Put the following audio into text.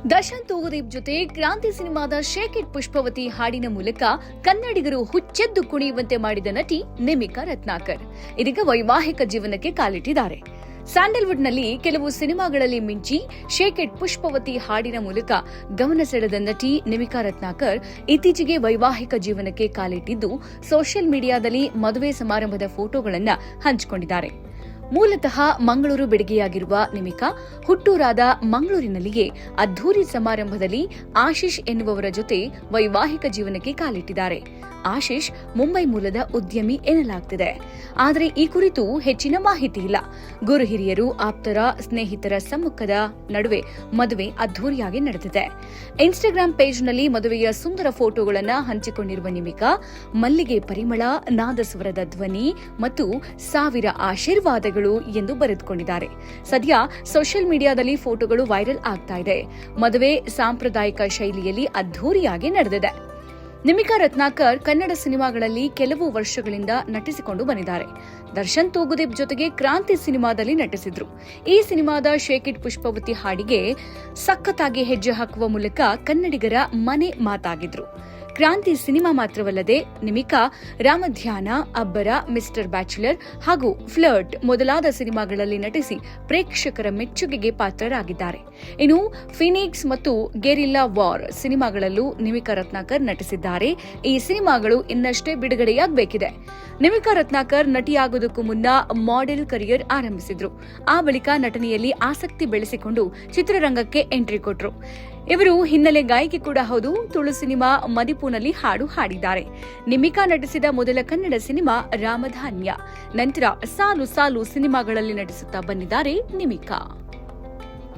ದರ್ಶನ್ ತೂಗುದೀಪ್ ಜೊತೆ ಕ್ರಾಂತಿ ಸಿನಿಮಾದ ಶೇಕ್ ಇಟ್ ಪುಷ್ಪವತಿ ಹಾಡಿನ ಮೂಲಕ ಕನ್ನಡಿಗರು ಹುಚ್ಚೆದ್ದು ಕುಣಿಯುವಂತೆ ಮಾಡಿದ ನಟಿ ನಿಮಿಕಾ ರತ್ನಾಕರ್ ಇದೀಗ ವೈವಾಹಿಕ ಜೀವನಕ್ಕೆ ಕಾಲಿಟ್ಟಿದ್ದಾರೆ. ಸ್ಯಾಂಡಲ್ವುಡ್ನಲ್ಲಿ ಕೆಲವು ಸಿನಿಮಾಗಳಲ್ಲಿ ಮಿಂಚಿ ಶೇಕ್ ಇಟ್ ಪುಷ್ಪವತಿ ಹಾಡಿನ ಮೂಲಕ ಗಮನ ಸೆಳೆದ ನಟಿ ನಿಮಿಕಾ ರತ್ನಾಕರ್ ಇತ್ತೀಚೆಗೆ ವೈವಾಹಿಕ ಜೀವನಕ್ಕೆ ಕಾಲಿಟ್ಟಿದ್ದು ಸೋಷಿಯಲ್ ಮೀಡಿಯಾದಲ್ಲಿ ಮದುವೆ ಸಮಾರಂಭದ ಫೋಟೋಗಳನ್ನು ಹಂಚಿಕೊಂಡಿದ್ದಾರೆ. ಮೂಲತಃ ಮಂಗಳೂರು ಬೆಡಗಿಯಾಗಿರುವ ನಿಮಿಕಾ ಹುಟ್ಟೂರಾದ ಮಂಗಳೂರಿನಲ್ಲಿಯೇ ಅದ್ಧೂರಿ ಸಮಾರಂಭದಲ್ಲಿ ಆಶೀಶ್ ಎನ್ನುವವರ ಜೊತೆ ವೈವಾಹಿಕ ಜೀವನಕ್ಕೆ ಕಾಲಿಟ್ಟಿದ್ದಾರೆ. ಆಶೀಶ್ ಮುಂಬೈ ಮೂಲದ ಉದ್ಯಮಿ ಎನ್ನಲಾಗ್ತಿದೆ. ಆದರೆ ಈ ಕುರಿತು ಹೆಚ್ಚಿನ ಮಾಹಿತಿ ಇಲ್ಲ. ಗುರು ಹಿರಿಯರು, ಆಪ್ತರ, ಸ್ನೇಹಿತರ ಸಮ್ಮುಖದ ನಡುವೆ ಮದುವೆ ಅದ್ಧೂರಿಯಾಗಿ ನಡೆದಿದೆ. ಇನ್ಸ್ಟಾಗ್ರಾಂ ಪೇಜ್ನಲ್ಲಿ ಮದುವೆಯ ಸುಂದರ ಫೋಟೋಗಳನ್ನು ಹಂಚಿಕೊಂಡಿರುವ ನಿಮಿಕಾ ಮಲ್ಲಿಗೆ ಪರಿಮಳ, ನಾದಸ್ವರದ ಧ್ವನಿ ಮತ್ತು 1000 ಆಶೀರ್ವಾದಗಳು ಎಂದು ಬರೆದುಕೊಂಡಿದ್ದಾರೆ. ಸದ್ಯ ಸೋಷಿಯಲ್ ಮೀಡಿಯಾದಲ್ಲಿ ಫೋಟೋಗಳು ವೈರಲ್ ಆಗ್ತಾ ಇದೆ. ಮದುವೆ ಸಾಂಪ್ರದಾಯಿಕ ಶೈಲಿಯಲ್ಲಿ ಅದ್ಧೂರಿಯಾಗಿ ನಡೆದಿದೆ. ನಿಮಿಕಾ ರತ್ನಾಕರ್ ಕನ್ನಡ ಸಿನಿಮಾಗಳಲ್ಲಿ ಕೆಲವು ವರ್ಷಗಳಿಂದ ನಟಿಸಿಕೊಂಡು ಬಂದಿದ್ದಾರೆ. ದರ್ಶನ್ ತೂಗುದೀಪ್ ಜೊತೆಗೆ ಕ್ರಾಂತಿ ಸಿನಿಮಾದಲ್ಲಿ ನಟಿಸಿದ್ರು. ಈ ಸಿನಿಮಾದ ಶೇಕ್ ಇಟ್ ಪುಷ್ಪವತಿ ಹಾಡಿಗೆ ಸಖತ್ತಾಗಿ ಹೆಜ್ಜೆ ಹಾಕುವ ಮೂಲಕ ಕನ್ನಡಿಗರ ಮನೆ ಮಾತಾಗಿದ್ರು. ಕ್ರಾಂತಿ ಸಿನಿಮಾ ಮಾತ್ರವಲ್ಲದೆ ನಿಮಿಕಾ ರಾಮಧ್ಯಾನ, ಅಬ್ಬರ, ಮಿಸ್ಟರ್ ಬ್ಯಾಚುಲರ್ ಹಾಗೂ ಫ್ಲರ್ಟ್ ಮೊದಲಾದ ಸಿನಿಮಾಗಳಲ್ಲಿ ನಟಿಸಿ ಪ್ರೇಕ್ಷಕರ ಮೆಚ್ಚುಗೆಗೆ ಪಾತ್ರರಾಗಿದ್ದಾರೆ. ಇನ್ನು ಫಿನಿಕ್ಸ್ ಮತ್ತು ಗೆರಿಲ್ಲಾ ವಾರ್ ಸಿನಿಮಾಗಳಲ್ಲೂ ನಿಮಿಕಾ ರತ್ನಾಕರ್ ನಟಿಸಿದ್ದಾರೆ. ಈ ಸಿನಿಮಾಗಳು ಇನ್ನಷ್ಟೇ ಬಿಡುಗಡೆಯಾಗಬೇಕಿದೆ. ನಿಮಿಕಾ ರತ್ನಾಕರ್ ನಟಿಯಾಗುವುದಕ್ಕೂ ಮುನ್ನ ಮಾಡೆಲ್ ಕರಿಯರ್ ಆರಂಭಿಸಿದ್ರು. ಆ ಬಳಿಕ ನಟನೆಯಲ್ಲಿ ಆಸಕ್ತಿ ಬೆಳೆಸಿಕೊಂಡು ಚಿತ್ರರಂಗಕ್ಕೆ ಎಂಟ್ರಿ ಕೊಟ್ರು. ಇವರು ಹಿನ್ನೆಲೆ ಗಾಯಕಿ ಕೂಡ ಹೌದು. ತುಳು ಸಿನಿಮಾ ಮದಿಪುನಲ್ಲಿ ಹಾಡು ಹಾಡಿದ್ದಾರೆ. ನಿಮಿಕಾ ನಟಿಸಿದ ಮೊದಲ ಕನ್ನಡ ಸಿನಿಮಾ ರಾಮಧಾನ್ಯ. ನಂತರ ಸಾಲು ಸಾಲು ಸಿನಿಮಾಗಳಲ್ಲಿ ನಟಿಸುತ್ತಾ ಬಂದಿದ್ದಾರೆ ನಿಮಿಕಾ.